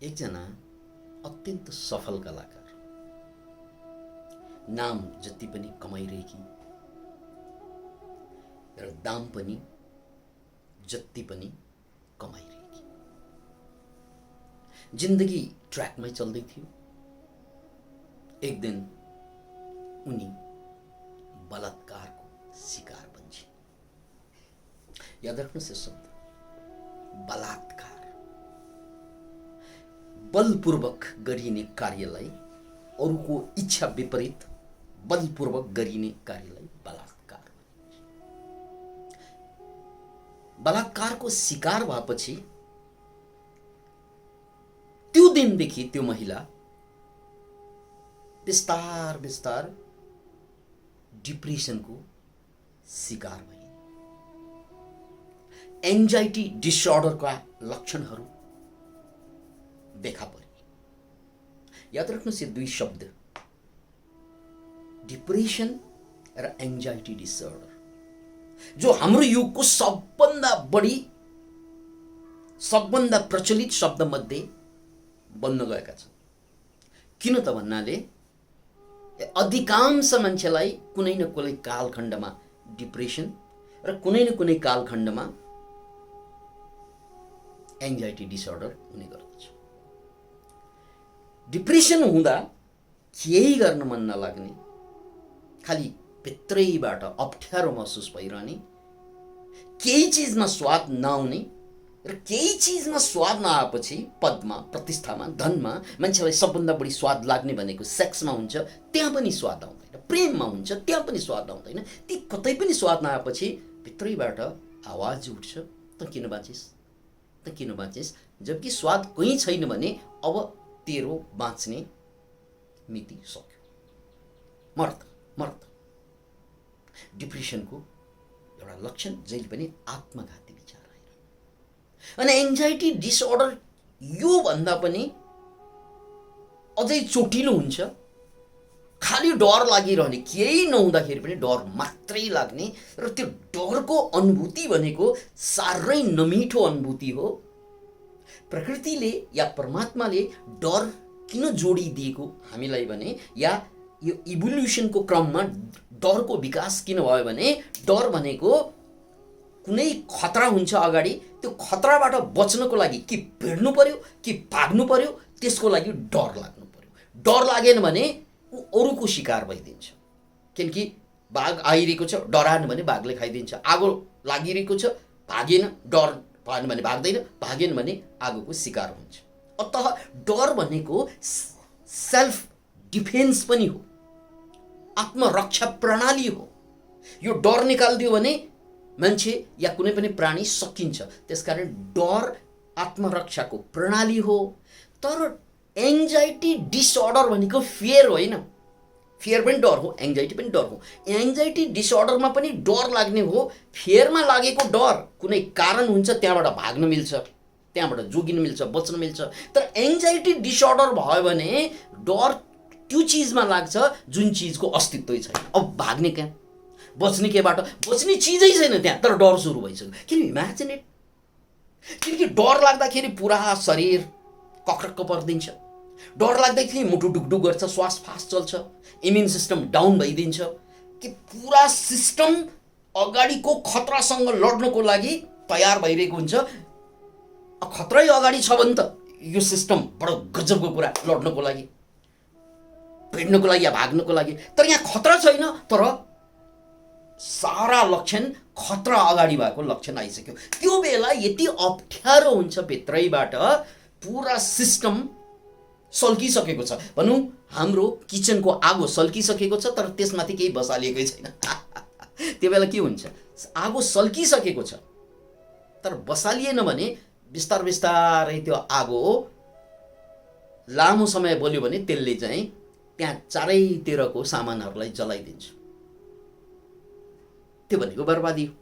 एकजना अत्यन्त सफल कलाकार, नाम जति पनि कमाइरहेकी र दाम पनि जति पनि कमाइरहेकी, जिन्दगी ट्र्याकमै चल्दै थियो। एक दिन उनी बलात्कारको शिकार बन्छे। याद राख्नुहोस् यो शब्द, बलात्कार। बलपूर्वक गरिने कार्यलाई, अरूको इच्छा विपरीत बलपूर्वक गरिने कार्यलाई बलात्कार भनिन्छ। बलात्कारको शिकार भएपछि त्यो दिनदेखि त्यो महिला बिस्तार बिस्तार डिप्रेसनको शिकार भए। एन्जाइटी डिसअर्डरका लक्षणहरू देखा परे। याद राख्नुहोस् यो दुई शब्द, डिप्रेसन र एन्जाइटी डिसअर्डर, जो हाम्रो युगको सबभन्दा प्रचलित शब्द मध्ये बन्न गएका छन्। किन त भन्नाले अधिकांश मान्छेलाई कुनै न कुनै कालखण्डमा डिप्रेसन र कुनै न कुनै कालखण्डमा एन्जाइटी डिसअर्डर हुने गर्दछ। डिप्रेसन हुँदा केही गर्न मन नलाग्ने, खाली भित्रैबाट अप्ठ्यारो महसुस भइरहने, केही चिजमा स्वाद नआउने र केही चिजमा स्वाद नआएपछि पदमा, प्रतिष्ठामा, धनमा मान्छेलाई सबभन्दा बढी स्वाद लाग्ने भनेको सेक्समा हुन्छ, त्यहाँ पनि स्वाद आउँदैन। प्रेममा हुन्छ, त्यहाँ पनि स्वाद आउँदैन। ती कतै पनि स्वाद नआएपछि भित्रैबाट आवाज उठ्छ, त किन बाँचिस्, त किन बाँचिस्, जबकि स्वाद कहीँ छैन भने अब तेरो बाँच्ने मिति सक्यो, मर्द। डिप्रेसनको एउटा लक्षण जहिले पनि आत्मघाती विचार आइरहनु। अनि एन्जाइटी डिसअर्डर यो भन्दा पनि अझै चोटिलो हुन्छ। खाली डर लागिरहने, केही नहुँदाखेरि पनि डर मात्रै लाग्ने, र त्यो डरको अनुभूति भनेको साह्रै नमिठो अनुभूति हो। प्रकृतिले या परमात्माले डर किन जोडिदिएको हामीलाई भने, या यो इभोल्युसनको क्रममा डरको विकास किन भयो भने, डर भनेको कुनै खतरा हुन्छ अगाडि, त्यो खतराबाट बच्नको लागि कि भिड्नु पर्यो कि भाग्नु पर्यो, त्यसको लागि डर लाग्नु पर्यो। डर लागेन भने ऊ अरूको शिकार भइदिन्छ। किनकि बाघ आइरहेको छ, डराएन भने बाघले खाइदिन्छ। आगो लागिरहेको छ, भागेन, डर भएन भने भाग्दैन, भागेन भने आगोको शिकार हुन्छ। अतः डर भनेको सेल्फ डिफेन्स पनि हो, आत्मरक्षा प्रणाली हो। यो डर निकालिदियो भने मान्छे या कुनै पनि प्राणी सकिन्छ। त्यसकारण डर आत्मरक्षाको प्रणाली हो। तर एन्जाइटी डिसअर्डर भनेको फियर होइन। फियर पनि डर हो, एन्जाइटी पनि डर हो। एन्जाइटी डिसअर्डरमा पनि डर लाग्ने हो। फियरमा लागेको डर कुनै कारण हुन्छ, त्यहाँबाट भाग्न मिल्छ, त्यहाँबाट जोगिन मिल्छ, बच्न मिल्छ। तर एन्जाइटी डिसअर्डर भयो भने डर त्यो चिजमा लाग्छ जुन चिजको अस्तित्वै छैन। अब भाग्ने कहाँ, बच्ने केबाट, बच्ने चिजै छैन त्यहाँ, तर डर सुरु भइसक्यो। किन इमेजिन इट, किनकि डर लाग्दाखेरि पुरा शरीर कक्रक्क परिदिन्छ। डर लाग्दाखेरि मुटु डुकडुक गर्छ, श्वास फास्ट चल्छ, इम्युन सिस्टम डाउन भइदिन्छ, कि पुरा सिस्टम अगाडिको खतरासँग लड्नको लागि तयार भइरहेको हुन्छ। खतरै अगाडि छ भने त यो सिस्टम बडो गजबको कुरा, लड्नको लागि, भिड्नको लागि या भाग्नको लागि। तर यहाँ खतरा छैन, तर सारा लक्षण खतरा अगाडि भएको लक्षण आइसक्यो। त्यो बेला यति अप्ठ्यारो हुन्छ, भित्रैबाट पुरा सिस्टम सल्किसकेको छ। भनौँ हाम्रो किचनको आगो सल्किसकेको छ, तर त्यसमाथि केही बसालिएकै छैन। त्यो बेला के हुन्छ, आगो सल्किसकेको छ तर बसालिएन भने बिस्तार बिस्तारै त्यो आगो लामो समय बल्यो भने त्यसले चाहिँ त्यहाँ चारैतिरको सामानहरूलाई जलाइदिन्छ। त्यो भनेको बर्बादी हो।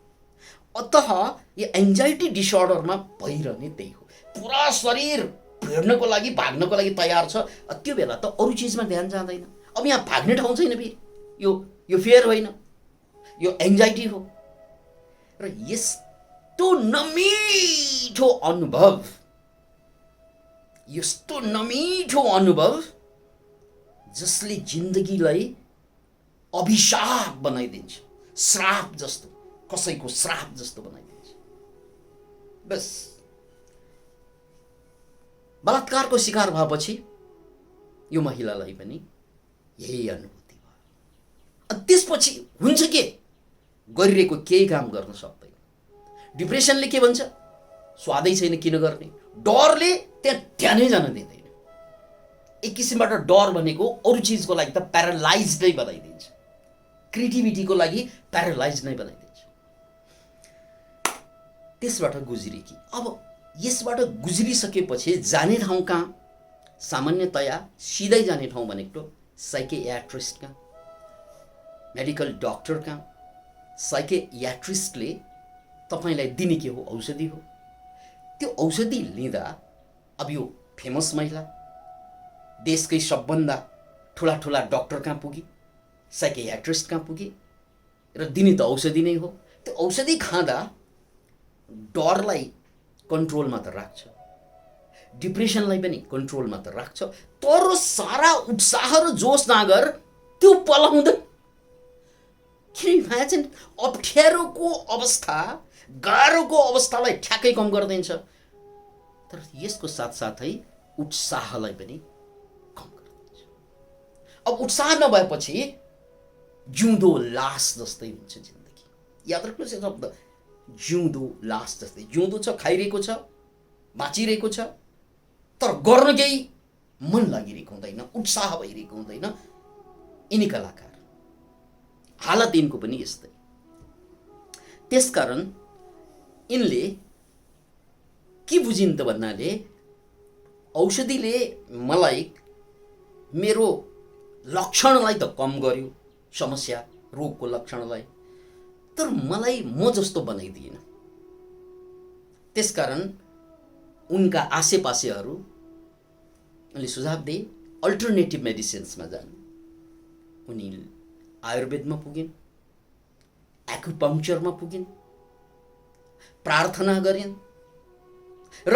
अतः यो एन्जाइटी डिसअर्डरमा भइरहने त्यही हो। पुरा शरीर भिड्नको लागि, भाग्नको लागि तयार छ। त्यो बेला त अरू चिजमा ध्यान जाँदैन। अब यहाँ भाग्ने ठाउँ छैन फेरि। यो फियर होइन, यो एन्जाइटी हो। र यस्तो नमिठो अनुभव यस्तो नमिठो अनुभव जसले जिन्दगीलाई अभिशाप बनाइदिन्छ, श्राप जस्तो, कसैको श्राप जस्तो बनाइदिन्छ। बस बलात्कारको शिकार भएपछि यो महिलालाई पनि यही अनुभूति भयो। त्यसपछि हुन्छ के, गरिरहेको केही काम गर्न सक्दैन। डिप्रेसनले के भन्छ, स्वादै छैन किन गर्ने, डरले त्यहाँ जान दिँदैन। एक किसिमबाट डर भनेको अरू चिजको लागि त प्यारालाइज नै बनाइदिन्छ, क्रिएटिभिटीको लागि प्यारालाइज नै बनाइदिन्छ। त्यसबाट गुज्रेकी, अब यसबाट गुज्रिसकेपछि जाने ठाउँ कहाँ, सामान्यतया सिधै जाने ठाउँ भनेको साइकियाट्रिस्ट कहाँ, मेडिकल डक्टर कहाँ। साइकियाट्रिस्टले तपाईँलाई दिने के हो, औषधि हो। त्यो औषधि लिँदा अब यो फेमस महिला देशकै सबभन्दा ठुला ठुला डक्टर कहाँ पुगी, साइकियाट्रिस्ट कहाँ पुगी र दिने त औषधि नै हो। त्यो औषधि खाँदा डरलाई कन्ट्रोलमा त राख्छ, डिप्रेसनलाई पनि कन्ट्रोलमा त राख्छ, तर सारा उत्साह र जोस नागर त्यो पलाउँदैन। किन इमेजिन, अप्ठ्यारोको अवस्था, गाह्रोको अवस्थालाई ठ्याक्कै कम गरिदिन्छ, तर यसको साथसाथै उत्साहलाई पनि कम गरिदिन्छ। अब उत्साह नभएपछि जिउँदो लास जस्तै हुन्छ जिन्दगी। याद राख्नुहोस् यो शब्द, जिउँदो लास जस्तै। जिउँदो छ, खाइरहेको छ, बाँचिरहेको छ, तर गर्न केही मन लागिरहेको हुँदैन, उत्साह भइरहेको हुँदैन। यिनी कलाकार, हालत यिनको पनि यस्तै। त्यसकारण यिनले के बुझिन् त भन्नाले, औषधिले मलाई मेरो लक्षणलाई त कम गर्यो, समस्या रोगको लक्षणलाई, तर मलाई म जस्तो बनाइदिएन। त्यसकारण उनका आसेपासेहरू उनले सुझाव दिए अल्टरनेटिभ मेडिसिन्समा जानु। उनी आयुर्वेदमा पुगिन्, एक्युपङ्क्चरमा पुगिन्, प्रार्थना गरिन् र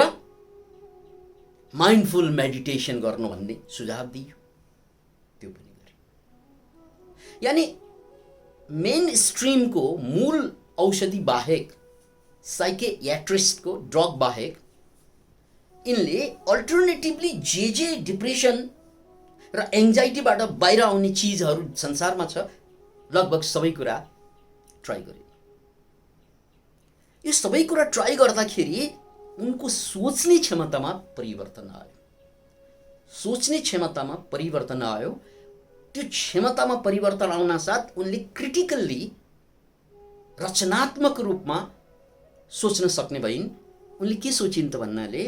माइन्डफुल मेडिटेसन गर्नु भन्ने सुझाव दियो, त्यो पनि गरे। यानी मेन स्ट्रिमको मूल औषधि बाहेक, साइकियाट्रिस्टको ड्रग बाहेक यिनले अल्टरनेटिभली जे डिप्रेसन र एङ्जाइटीबाट बाहिर आउने चिजहरू संसारमा छ, लगभग सबै कुरा ट्राई गरे। यो सबै कुरा ट्राई गर्दाखेरि उनको सोच्ने क्षमतामा परिवर्तन आयो। सोच्ने क्षमतामा परिवर्तन आयो। त्यो क्षमतामा परिवर्तन आउन साथ उनले क्रिटिकल्ली, रचनात्मक रूपमा सोच्न सक्ने भइन्। उनले के सोचिन् त भन्नाले,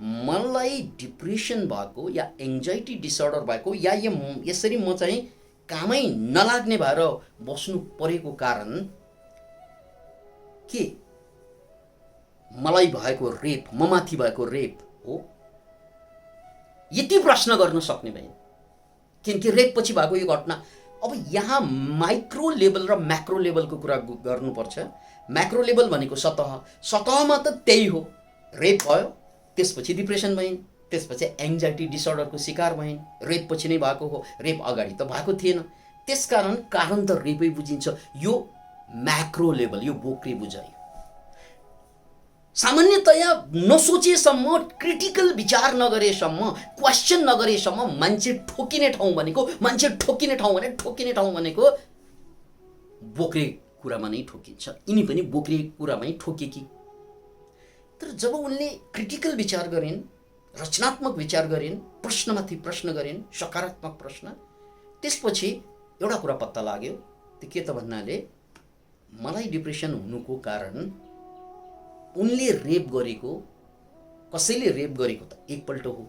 मलाई डिप्रेसन भएको या एङ्जाइटी डिसअर्डर भएको या यसरी म चाहिँ कामै नलाग्ने भएर बस्नु परेको कारण के मलाई भएको रेप, ममाथि भएको रेप हो? यति प्रश्न गर्न सक्ने भए, किनकि रेप पछि भएको यो घटना। अब यहाँ माइक्रो लेभल र म्याक्रो लेभलको कुरा गर्नुपर्छ। म्याक्रो लेभल भनेको सतहमा त त्यही हो, रेप भयो, त्यसपछि डिप्रेसन भइन्, त्यसपछि एङ्जाइटी डिसअर्डरको शिकार भइन्। रेप पछि नै भएको हो, रेप अगाडि त भएको थिएन। त्यसकारण कारण त रेपै बुझिन्छ। यो म्याक्रो लेभल, यो बोक्रे बुझाइ। सामान्यतया नसोचेसम्म, क्रिटिकल विचार नगरेसम्म, क्वेसन नगरेसम्म मान्छे ठोकिने ठाउँ भनेको, ठोकिने ठाउँ भनेको बोक्रे कुरामा नै ठोकिन्छ। यिनी पनि बोक्रे कुरामै ठोकेकी। तर जब उनले क्रिटिकल विचार गरिन्, रचनात्मक विचार गरिन्, प्रश्नमाथि प्रश्न गरिन्, सकारात्मक प्रश्न, त्यसपछि एउटा कुरा पत्ता लाग्यो। त्यो के त भन्नाले, मलाई डिप्रेसन हुनुको कारण उनले रेप गरेको, कसैले रेप गरेको त एकपल्ट हो,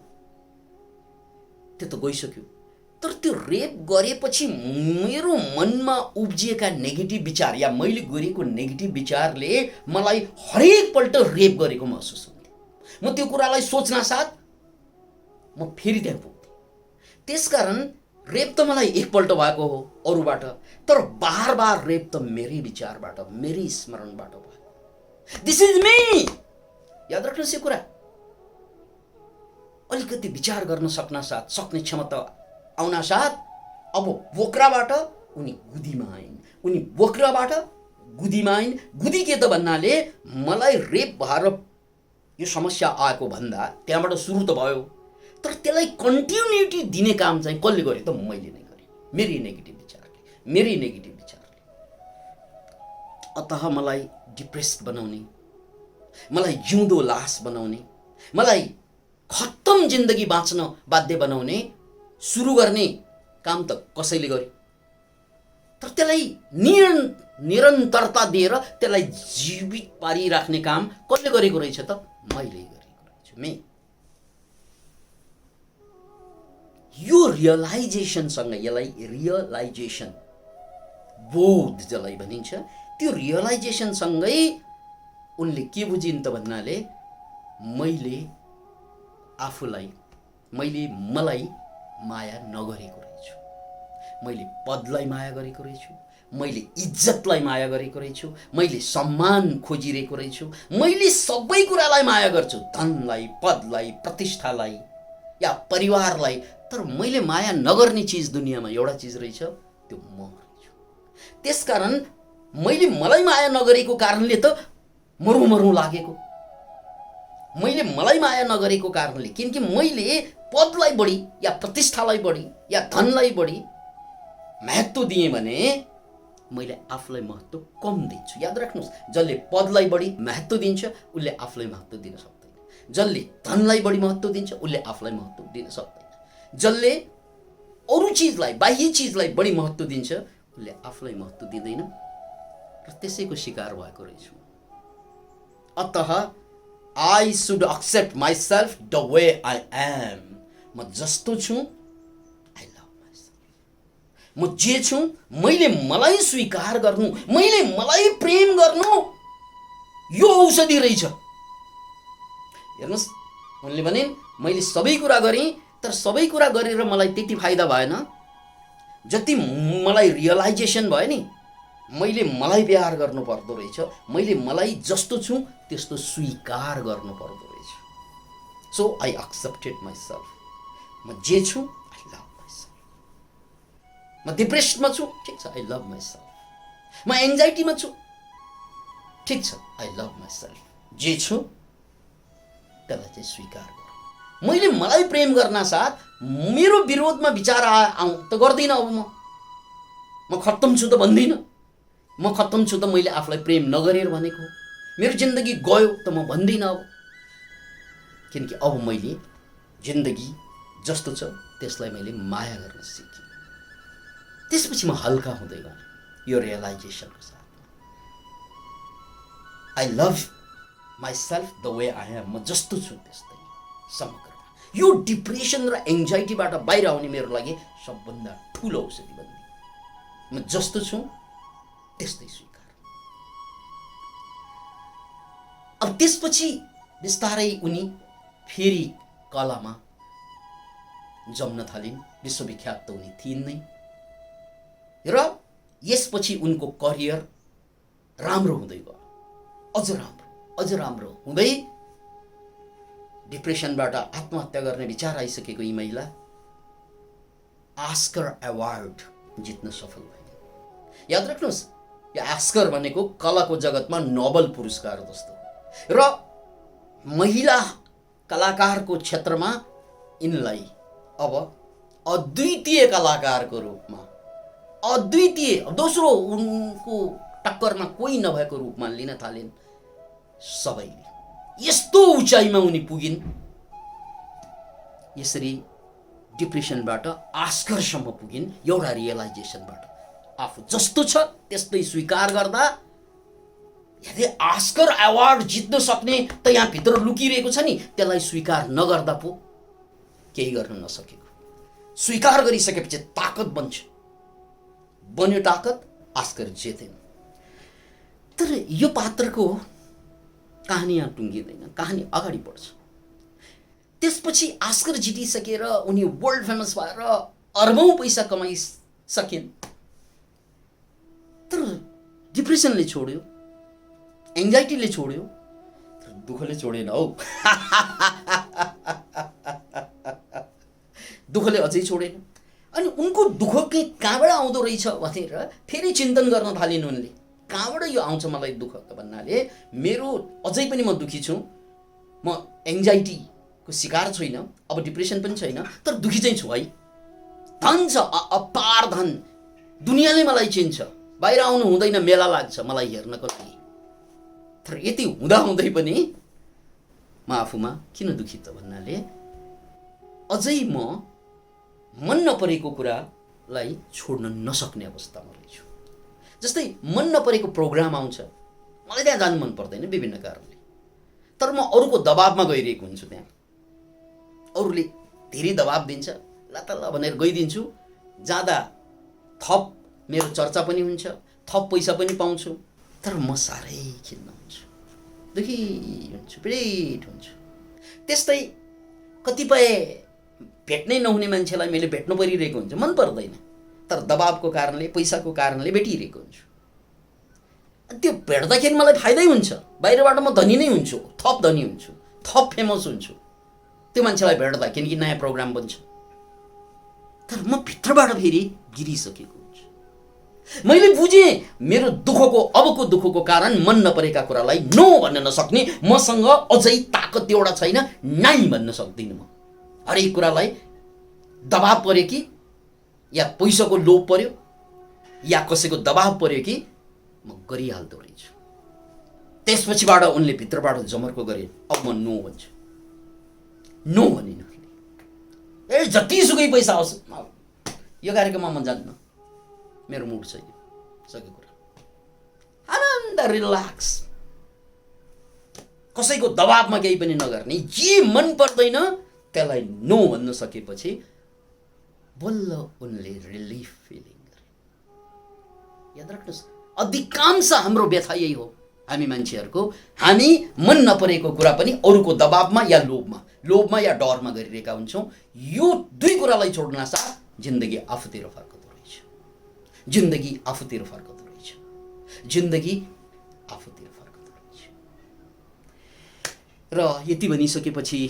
त्यो त गइसक्यो। तर त्यो रेप गरेपछि मेरो मनमा उब्जिएका नेगेटिभ विचार या मैले गरेको नेगेटिभ विचारले मलाई हरेकपल्ट रेप गरेको महसुस हुन्थ्यो। म त्यो कुरालाई सोच्न साथ म फेरि त्यहाँ पुग्थेँ। त्यसकारण रेप त मलाई एकपल्ट भएको हो अरूबाट, तर बार बार रेप त मेरै विचारबाट, मेरै स्मरणबाट भयो। This is me. याद राख्नुहोस् यो कुरा। अलिकति विचार गर्न सक्ने क्षमता आउन साथ अब बोक्राबाट उनी गुदीमा आइन्। उनी बोक्राबाट गुदीमा आइन्। गुदी के त भन्नाले मलाई रेप भएर यो समस्या आएको भन्दा त्यहाँबाट सुरु त भयो, तर त्यसलाई कन्टिन्युटी दिने काम चाहिँ कसले गर्यो त? मैले नै गरेँ, मेरी नेगेटिभ विचारले। अतः मलाई डिप्रेस्ड बनाउने, मलाई जिउँदो लास बनाउने, मलाई खत्तम जिन्दगी बाँच्न बाध्य बनाउने सुरु गर्ने काम त कसैले गर्यो, तर त्यसलाई निरन्तरता दिएर त्यसलाई जीवित पारिराख्ने काम कसले गरेको रहेछ त? मैले गरेको रहेछु। यो रियलाइजेसनसँग, यसलाई रियलाइजेसन बोध जसलाई भनिन्छ, त्यो रियलाइजेसनसँगै उनले के बुझिन् त भन्नाले मलाई माया नगरेको रहेछु, मैले पदलाई माया गरेको रहेछु, मैले इज्जतलाई माया गरेको रहेछु, मैले सम्मान खोजिरहेको रहेछु, मैले सबै कुरालाई माया गर्छु, धनलाई, पदलाई, प्रतिष्ठालाई या परिवारलाई, तर मैले माया नगर्ने चिज दुनियाँमा एउटा चिज रहेछ, त्यो म रहेछु। त्यसकारण मैले मलाई माया नगरेको कारणले त मरौँ लागेको, मलाई माया नगरेको कारणले, किनकि मैले पदलाई बढी या प्रतिष्ठालाई बढी या धनलाई बढी महत्त्व दिएँ भने मैले आफूलाई महत्त्व कम दिन्छु। याद राख्नुहोस्, जसले पदलाई बढी महत्त्व दिन्छ उसले आफूलाई महत्त्व दिन सक्दैन, जसले धनलाई बढी महत्त्व दिन्छ उसले आफूलाई महत्त्व दिन सक्दैन, जसले अरू चिजलाई, बाह्य चिजलाई बढी महत्त्व दिन्छ उसले आफूलाई महत्त्व दिँदैन र त्यसैको शिकार भएको रहेछु। अतः I should accept myself the way I am. म जस्तो छु, I love myself. म जे छु, मैले मलाई स्वीकार गर्नु, मैले मलाई प्रेम गर्नु, यो औषधि रहेछ। हेर्नुहोस्, उनले भने मैले सबै कुरा गरेँ, तर सबै कुरा गरेर मलाई त्यति फाइदा भएन जति मलाई रियलाइजेसन भयो नि, मैले मलाई प्यार गर्नु पर्दो रहेछ, मैले मलाई जस्तो छु त्यस्तो स्वीकार गर्नु पर्दो रहेछ। So I accepted myself. म जे छु, आई लभ माइसेल्फ। म डिप्रेसनमा छु, ठिक छ, आई लभ माइसेल्फ। म एङ्जाइटीमा छु, ठिक छ, आई लभ माइसेल्फ। जे छु त्यसलाई चाहिँ स्वीकार गर। मैले मलाई प्रेम गर्न साथ मेरो विरोधमा विचार आउँ त गर्दिनँ। अब म खत्तम छु त भन्दिनँ। म खत्तम छु त मैले आफूलाई प्रेम नगरेर भनेको, मेरो जिन्दगी गयो त म भन्दिनँ अब, किनकि अब मैले जिन्दगी जस्तो छ त्यसलाई मैले माया गर्न सिकेँ। त्यसपछि म हल्का हुँदै गएँ यो रियलाइजेसनको साथ। I love myself the way I am. म जस्तो छु त्यस्तै समग्रमा। यो डिप्रेसन र एङ्जाइटीबाट बाहिर आउने मेरो लागि सबभन्दा ठुलो औषधि बन्दी। म जस्तो छु त्यस्तै स्वीकार। अब त्यसपछि बिस्तारै उनी फेरि कलामा जम्न थालिन्। विश्वविख्यात त उनी थिइन् नै, र यसपछि उनको करियर राम्रो हुँदै गयो, अझ राम्रो हुँदै डिप्रेसनबाट आत्महत्या गर्ने विचार आइसकेको यी महिला आस्कर अवार्ड जित्न सफल भए। याद राख्नुहोस्, यो आस्कर भनेको कलाको जगतमा नोबल पुरस्कार जस्तो, र महिला कलाकारको क्षेत्रमा यिनलाई अब अद्वितीय कलाकारको रूपमा, अद्वितीय, दोस्रो उनको टक्करमा कोही नभएको रूपमा लिन थालिन् सबैले। यस्तो उचाइमा उनी पुगिन्। यसरी डिप्रेसनबाट आस्करसम्म पुगिन् एउटा रियलाइजेसनबाट। आफू जस्तो छ त्यस्तै स्वीकार गर्दा यदि आस्कर अवार्ड जित्न सक्ने त यहाँ भित्र लुकिरहेको छ नि, त्यसलाई स्वीकार नगर्दा पो केही गर्न नसकेको। स्वीकार गरिसकेपछि ताकत बन्छ, बन्यो ताकत, आस्कर जितेन। तर यो पात्रको कहानी यहाँ टुङ्गिँदैन, कहानी अगाडि बढ्छ। त्यसपछि आस्कर जितिसकेर उनी वर्ल्ड फेमस भएर अर्बौं पैसा कमाइसकिन्। तर डिप्रेसनले छोड्यो, एङ्जाइटीले छोड्यो, तर दुःखले छोडेन हौ। दुःखले अझै छोडेन। अनि उनको दुःख के कहाँबाट आउँदो रहेछ भनेर फेरि चिन्तन गर्न थालिन् उनले। कहाँबाट यो आउँछ मलाई दुःख भन्नाले मेरो अझै पनि म दुःखी छु, म एङ्जाइटीको शिकार छैन, अब डिप्रेसन पनि छैन, तर दुःखी चाहिँ छु है। धन छ, अपार धन, दुनियाँले मलाई चिन्छ, बाहिर आउनु हुँदैन, मेला लाग्छ मलाई हेर्नको लागि। तर यति हुँदाहुँदै पनि म आफूमा किन दुःखी त भन्नाले अझै म मन नपरेको कुरालाई छोड्न नसक्ने अवस्थामा रहेछु। जस्तै मन नपरेको प्रोग्राम आउँछ, मलाई त्यहाँ जानु मन पर्दैन विभिन्न कारणले, तर म अरूको दबाबमा गइरहेको हुन्छु। त्यहाँ अरूले धेरै दबाब दिन्छ, ल त ल भनेर गइदिन्छु। जाँदा थप मेरो चर्चा पनि हुन्छ, थप पैसा पनि पाउँछु, तर म साह्रै खिन्न हुन्छु, दुःखी हुन्छु, पीडित हुन्छु। त्यस्तै कतिपय भेट्नै नहुने मान्छेलाई मैले भेट्नु परिरहेको हुन्छ, मन पर्दैन, तर दबाबको कारणले, पैसाको कारणले भेटिरहेको हुन्छु। त्यो भेट्दाखेरि मलाई फाइदै हुन्छ, बाहिरबाट म धनी नै हुन्छु, थप धनी हुन्छु, थप फेमस हुन्छु त्यो मान्छेलाई भेट्दा, किनकि नयाँ प्रोग्राम बन्छ। तर म भित्रबाट फेरि गिरिसकेको हुन्छु। मैले बुझेँ मेरो दुःखको, अबको दुःखको कारण मन नपरेका कुरालाई नो भन्न नसक्ने मसँग अझै ताकत एउटा छैन, नाइ भन्न सक्दिनँ म। हरेक कुरालाई दबाब पर्यो कि या पैसाको लोभ पर्यो या कसैको दबाब पर्यो कि म गरिहाल्दो रहेछु। त्यसपछिबाट उनले भित्रबाट जमर्को गरे, अब म नो भन्छु। नो भनिन, ए जतिसुकै पैसा आओस् यो कार्यक्रममा म जान्न, मेरो मुड छैन, सकेको कुरा, आनन्द, रिल्याक्स, कसैको दबाबमा केही पनि नगर्ने, जे मन पर्दैन त्यसलाई नो भन्न सकेपछि बल्ल उनले रिलिफ फिलिङ गरे। याद राख्नुहोस्, अधिकांश हाम्रो व्यथा यही हो हामी मान्छेहरूको। हामी मन नपरेको कुरा पनि अरूको दबाबमा या लोभमा या डरमा गरिरहेका हुन्छौँ। यो दुई कुरालाई छोड्न साथ जिन्दगी आफूतिर फर्कदो रहेछ, जिन्दगी आफूतिर फर्कदो रहेछ, जिन्दगी आफूतिर फर्कदो रहेछ। र यति भनिसकेपछि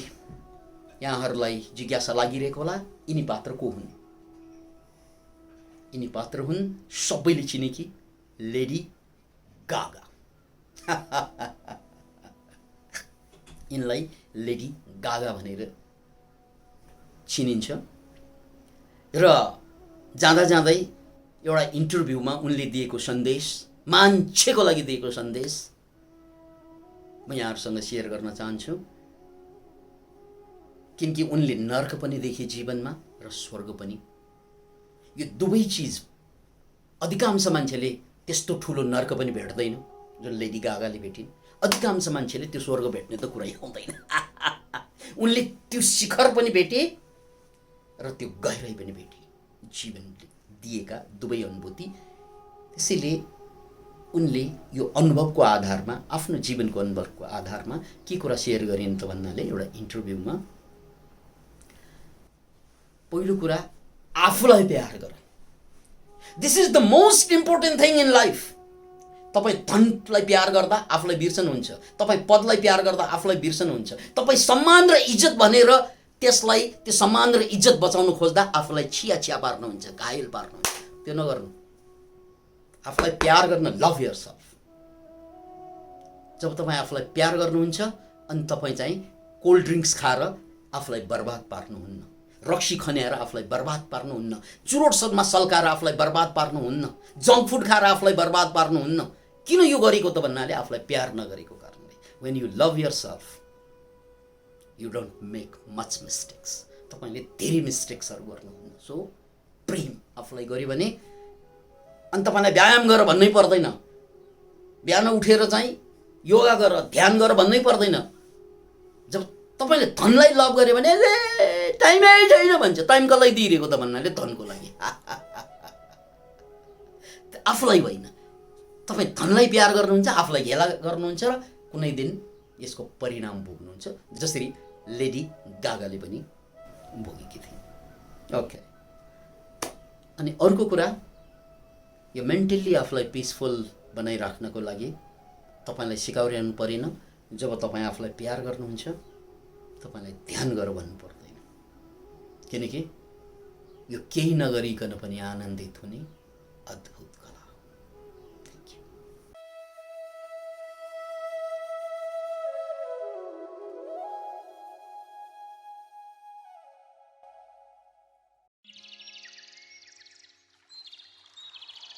यहाँहरूलाई जिज्ञासा लागिरहेको होला, यिनी पात्र को हुन्? यिनी पात्र हुन् सबैले चिनेकी लेडी गागा। यिनलाई लेडी गागा भनेर चिनिन्छ। र जाँदा जाँदै एउटा इन्टरभ्यूमा उनले दिएको सन्देश, मान्छेको लागि दिएको सन्देश म यहाँहरूसँग सेयर गर्न चाहन्छु। किनकि उनले नर्क पनि देखे जीवनमा र स्वर्ग पनि। यो दुवै चिज अधिकांश मान्छेले त्यस्तो ठुलो नर्क पनि भेट्दैन जुन लेडी गागाले भेटिन्। अधिकांश मान्छेले त्यो स्वर्ग भेट्ने त कुरै आउँदैन। उनले त्यो शिखर पनि भेटे र त्यो गहिराई पनि भेटे, जीवनले दिएका दुवै अनुभूति। त्यसैले उनले यो अनुभवको आधारमा, आफ्नो जीवनको अनुभवको आधारमा के कुरा सेयर गरिन् त भन्नाले एउटा इन्टरभ्यूमा पहिलो कुरा आफूलाई प्यार गर। This is the most important thing in life. तपाईँ धनलाई प्यार गर्दा आफूलाई बिर्सनुहुन्छ, तपाईँ पदलाई प्यार गर्दा आफूलाई बिर्सनुहुन्छ, तपाईँ सम्मान र इज्जत भनेर त्यसलाई, त्यो सम्मान र इज्जत बचाउन खोज्दा आफूलाई छिया पार्नुहुन्छ, घायल पार्नुहुन्छ। त्यो नगर्नु। आफूलाई प्यार गर्न, लभ योरसेल्फ। जब तपाईँ आफूलाई प्यार गर्नुहुन्छ अनि तपाईँ चाहिँ कोल्ड ड्रिङ्क्स खाएर आफूलाई बर्बाद पार्नुहुन्न, रक्सी खन्याएर आफूलाई बर्बाद पार्नुहुन्न, चुरोट सदमा सल्काएर आफूलाई बर्बाद पार्नुहुन्न, जङ्क फुड खाएर आफूलाई बर्बाद पार्नुहुन्न। किन यो गरेको त भन्नाले आफूलाई प्यार नगरेको कारणले। When you love yourself you don't make much mistakes. तपाईँले धेरै मिस्टेक्सहरू गर्नुहुन्न। सो प्रेम आफूलाई गऱ्यो भने, अनि तपाईँलाई व्यायाम गर भन्नै पर्दैन, बिहान उठेर चाहिँ योगा गर, ध्यान गर भन्नै पर्दैन। जब तपाईँले धनलाई लभ गऱ्यो भने टाइमै छैन भन्छ। टाइम कसलाई दिइरहेको त भन्नाले धनको लागि, आफूलाई होइन। तपाईँ धनलाई प्यार गर्नुहुन्छ, आफूलाई हेला गर्नुहुन्छ र कुनै दिन यसको परिणाम भोग्नुहुन्छ, जसरी लेडी गागाले पनि भोगेकी थिइन्। ओके, अनि अर्को कुरा, यो मेन्टल्ली आफूलाई पिसफुल बनाइराख्नको लागि तपाईँलाई सिकाउनु परेन। जब तपाईँ आफूलाई प्यार गर्नुहुन्छ, तपाईँलाई ध्यान गर भन्नु पर्दैन, किनकि यो केही नगरिकन पनि आनन्दित हुने अद्भुत कला